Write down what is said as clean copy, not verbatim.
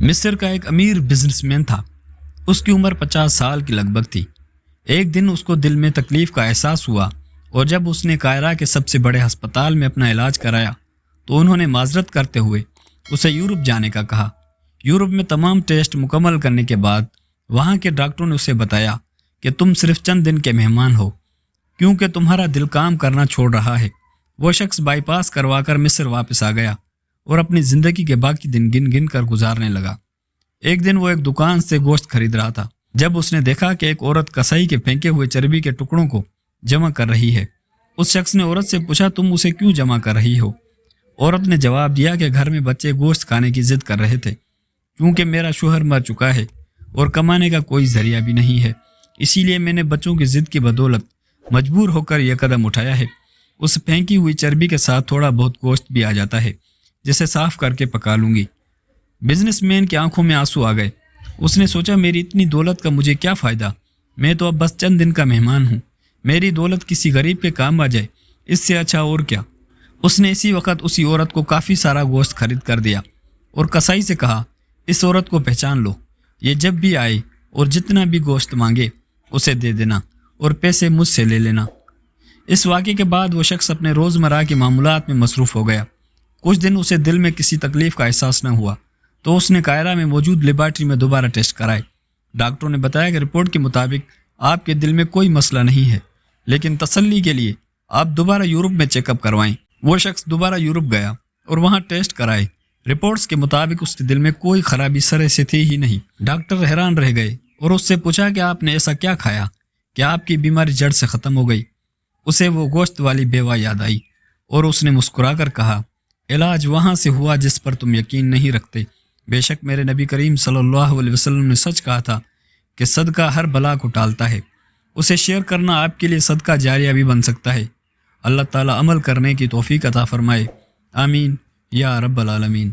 مصر کا ایک امیر بزنس مین تھا۔ اس کی عمر 50 سال کی لگ بھگ تھی۔ ایک دن اس کو دل میں تکلیف کا احساس ہوا اور جب اس نے قاہرہ کے سب سے بڑے ہسپتال میں اپنا علاج کرایا تو انہوں نے معذرت کرتے ہوئے اسے یورپ جانے کا کہا۔ یورپ میں تمام ٹیسٹ مکمل کرنے کے بعد وہاں کے ڈاکٹروں نے اسے بتایا کہ تم صرف چند دن کے مہمان ہو کیونکہ تمہارا دل کام کرنا چھوڑ رہا ہے۔ وہ شخص بائی پاس کروا کر مصر واپس آ گیا اور اپنی زندگی کے باقی دن گن گن کر گزارنے لگا۔ ایک دن وہ ایک دکان سے گوشت خرید رہا تھا جب اس نے دیکھا کہ ایک عورت کسائی کے پھینکے ہوئے چربی کے ٹکڑوں کو جمع کر رہی ہے۔ اس شخص نے عورت سے پوچھا تم اسے کیوں جمع کر رہی ہو؟ عورت نے جواب دیا کہ گھر میں بچے گوشت کھانے کی ضد کر رہے تھے کیونکہ میرا شوہر مر چکا ہے اور کمانے کا کوئی ذریعہ بھی نہیں ہے، اسی لیے میں نے بچوں کی ضد کی بدولت مجبور ہو کر یہ قدم اٹھایا ہے۔ اس پھینکی ہوئی چربی کے ساتھ تھوڑا بہت گوشت بھی آ جاتا ہے جسے صاف کر کے پکا لوں گی۔ بزنس مین کی آنکھوں میں آنسو آ گئے۔ اس نے سوچا میری اتنی دولت کا مجھے کیا فائدہ، میں تو اب بس چند دن کا مہمان ہوں، میری دولت کسی غریب کے کام آ جائے اس سے اچھا اور کیا۔ اس نے اسی وقت اسی عورت کو کافی سارا گوشت خرید کر دیا اور کسائی سے کہا اس عورت کو پہچان لو، یہ جب بھی آئے اور جتنا بھی گوشت مانگے اسے دے دینا اور پیسے مجھ سے لے لینا۔ اس واقعے کے بعد وہ شخص اپنے روزمرہ کے معمولات میں مصروف ہو گیا۔ کچھ دن اسے دل میں کسی تکلیف کا احساس نہ ہوا تو اس نے قاہرہ میں موجود لیبارٹری میں دوبارہ ٹیسٹ کرائے۔ ڈاکٹروں نے بتایا کہ رپورٹ کے مطابق آپ کے دل میں کوئی مسئلہ نہیں ہے، لیکن تسلی کے لیے آپ دوبارہ یورپ میں چیک اپ کروائیں۔ وہ شخص دوبارہ یورپ گیا اور وہاں ٹیسٹ کرائے۔ رپورٹس کے مطابق اس کے دل میں کوئی خرابی سرے سے تھی ہی نہیں۔ ڈاکٹر حیران رہ گئے اور اس سے پوچھا کہ آپ نے ایسا کیا کھایا کہ آپ کی بیماری جڑ سے ختم ہو گئی؟ اسے وہ گوشت والی بیوہ یاد آئی اور اس نے مسکرا کر کہا علاج وہاں سے ہوا جس پر تم یقین نہیں رکھتے۔ بے شک میرے نبی کریم صلی اللہ علیہ وسلم نے سچ کہا تھا کہ صدقہ ہر بلا کو ٹالتا ہے۔ اسے شیئر کرنا آپ کے لیے صدقہ جاریہ بھی بن سکتا ہے۔ اللہ تعالیٰ عمل کرنے کی توفیق عطا فرمائے، آمین یا رب العالمین۔